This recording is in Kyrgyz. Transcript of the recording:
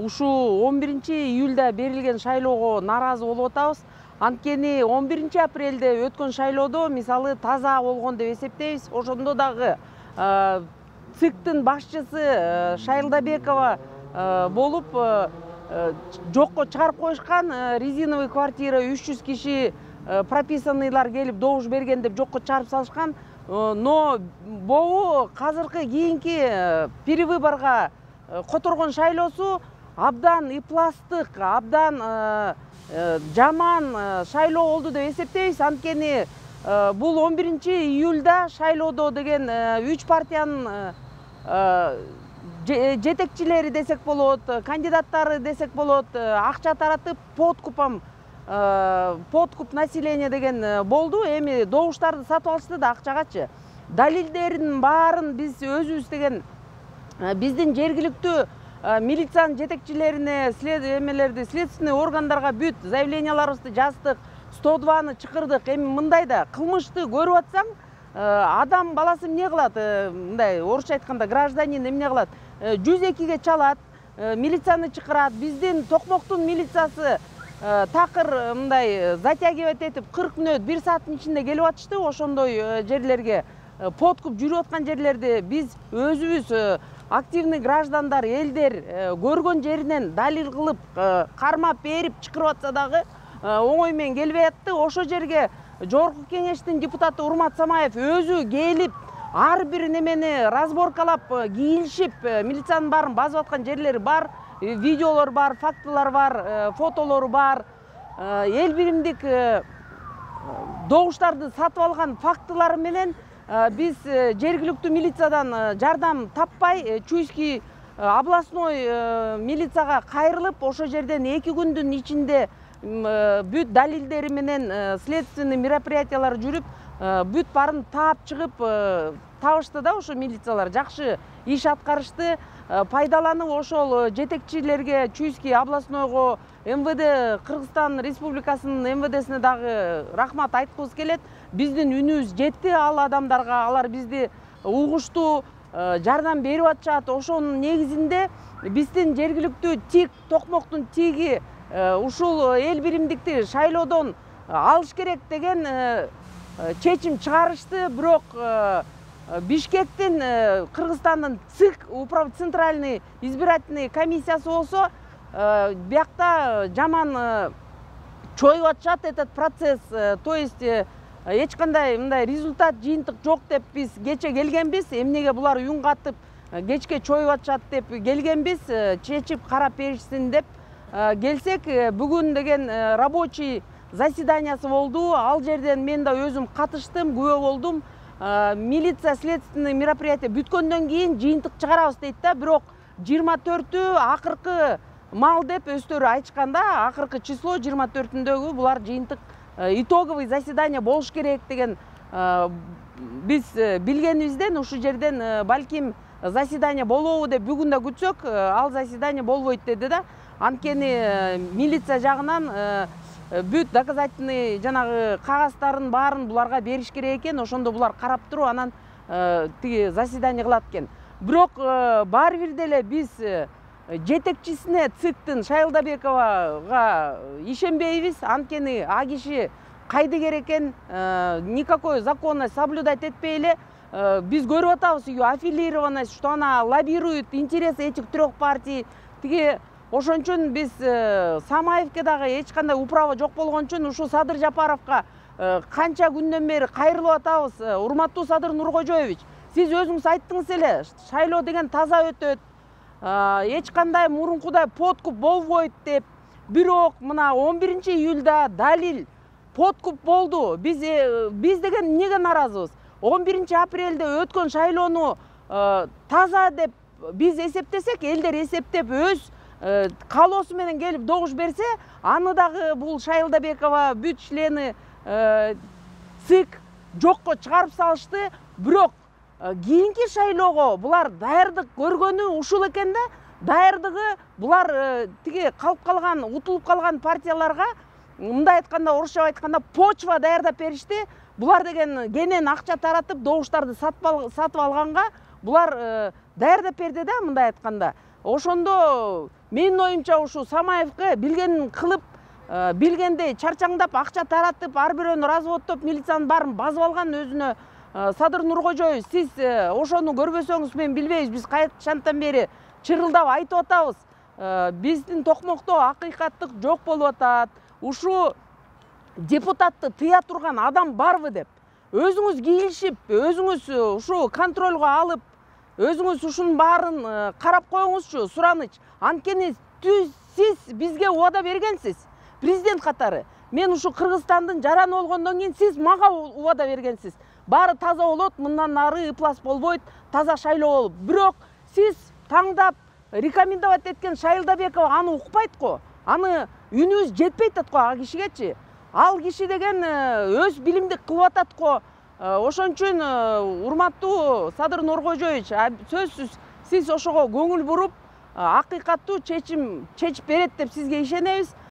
ушул 11-июлда берилген шайлоого нааразы болуп атабыз. Анткени 11-апрелде өткөн шайлоодо мисалы таза болгон деп эсептейбиз. Ошондо дагы ЦИКтин башчысы Шайлдабекова болуп жокко чыгарып коюшкан. Резиновый квартира 300 киши прописанныйлар келип добуш берген деп жокко чыгарып салышкан. Но бобу азыркы кийинки перевыборго которгон шайлоосу абдан ыпластык, абдан жаман шайлоо болду деп эсептейбиз. Анткени бул 11-июлда шайлоодо деген 3 партиянын жетекчилери десек болот, кандидаттары десек болот, акча таратып подкуп население деген болду. Эми добуштарды сатып алышты да акчагачы. Далилдерин баарын биз өзүбүз деген биздин жергиликтүү милициянын жетекчилерине, следственный органдарга бүт заявленияларыбызды жаздык, 102-ны чакырдык. Эми мындай да кылмышты көрүп атсаң, адам баласы эмне кылат? Мындай орусча айтканда гражданин эмне кылат? 102-ге чалат, милицияны чакырат. Биздин Токмоктун милициясы такыр мындай затягивать этип 40 мүнөт 1 сааттын ичинде келип атышты. Ошондой жерлерге подкуп жүрүп аткан жерлерди биз өзүбүз активный граждандар, элдер көргөн жеринен далил кылып, кармап берип чакырып атса дагы оңой менен келбей атты. Ошо жерге Жогорку Кеңештин депутаты Урмат Самаев өзү келип, ар бир немени разборкалап, кийинишип, милициянын баарын басып аткан жерлери бар, видеолор бар, фактылар бар, фотолору бар. Эл биримдик добуштарды сатып алган фактылары менен биз жергиликтүү милициядан жардам таппай, Чуйский областной милицияга кайрылып, ошо жерден 2 күндүн ичинде бүт далилдери менен следственный мероприятиялар жүрүп, бүт баарын таап чыгып табышты да. Ошо милициялар жакшы иш аткарышты. Пайдаланып ошол жетекчилерге, Чуйский областнойго, МВД, Кыргызстан Республикасынын МВДсине дагы рахмат айткыбыз келет. Биздин үнүбүз жетти ал адамдарга, алар бизди угушту, жардам берип атышат. Ошонун негизинде биздин жергиликтүү ТИК, Токмоктун ТИКи ушул эл биримдикти шайлоодон алыш керек деген чечим чыгарышты. Бирок Бишкектин, Кыргызстандын ЦИК, Центральный избирательный комиссиясы болсо, биякта жаман чоюп атышат этот процесс. То есть эч кандай мындай результат, жыйынтык жок деп биз кече келгенбиз. Эмнеге булар үн катып кечке чоюп атышат деп келгенбиз, чечип карап беришсин деп келсек, бүгүн деген рабочий заседаниясы болду. Ал жерден мен да өзүм катыштым, күбө болдум. Милиция следственный мероприятие бүткөндөн кийин жыйынтык чыгарабыз дейт да. Бирок 24-ü акыркы мал деп өздөрү айтышканда, акыркы число 24-үндөгү булар жыйынтык итоговый заседание болуш керек деген биз билгенибизден ушу жерден балким заседание болобу деп бүгүн да күтсөк, ал заседание болбойт деди да. Анткени милиция жагынан бүт доказательный жанагы кагаздарын баарын буларга бериш керек экен. Ошондо булар карап туруп, анан тиги заседание кылат экен. Бирок баары бир деле биз жетекчисине ЦИКтин Шайлдабековага ишенбейбиз. Анткени а киши кайдыгер экен, никакой законность соблюдать этпей эле. Биз көрүп атабыз, ее аффилированность, что она лоббирует интересы этих 3 партий. Тиги ошон үчүн биз Самаевке дагы эч кандай управа жок болгон үчүн ушу Садыр Жапаровго канча күндөн бери кайрылып атабыз. Урматтуу Садыр Нуркожоевич, сиз өзүңүз айттыңыз эле, шайлоо деген таза өтөт, эч кандай мурункудай подкуп болбойт деп. Бирок мына 11-июлда далил подкуп болду. Биз деген эмнеге нааразыбыз? 11-апрелде өткөн шайлоону таза деп биз эсептесек, элдер эсептеп өз каалоосу менен келип добуш берсе, аны дагы бул Шайлдабекова, бүт члены ЦИК жокко чыгарып салышты. Бирок кийинки шайлоого булар даярдык көргөнү ушул экен да. Даярдыгы булар тиги калып калган, утулуп калган партияларга, мындай айтканда, орусча айтканда, почва даярдап беришти. Булар деген кенен акча таратып, добуштарды сатып алганга булар даярдап берди да, мындай айтканда. Ошондо Менин оюмча ушу Самаевке билгенин кылып, билгендей чарчаңдап акча таратып, ар бирөөнү разводтоп, милициянын баарын басып алган өзүнө Садыр Нуркожоев, сиз ошону көрбөсөңүз мен билбейбиз. Биз качантан бери чырылдап айтып атабыз. Биздин токмокто акыйкаттык жок болуп атат. Ушу депутатты тыя турган адам барбы деп. Өзүңүз кийилишип, өзүңүз ушу контролго алып, өзүңүз ушунун баарын карап коюңузчу, сураныч. Анткени сиз бизге убада бергенсиз, президент катары. Мен ушу Кыргызстандын жараны болгондон кийин сиз мага убада бергенсиз. Баары таза болот, мындан ары ыплас болбойт, таза шайлоо болуп. Бирок сиз таңдап рекомендовать эткен Шайылдабекова аны укпайт го. Аны үнүбүз жетпейт го ал кишигечи. Ал киши деген өз билимдик кылып атат го. Ошон үчүн урматтуу Садыр Нуркожоевич, сөзсүз сиз ошого көңүл буруп, акыйкаттуу чечим чечип берет деп сизге ишенебиз.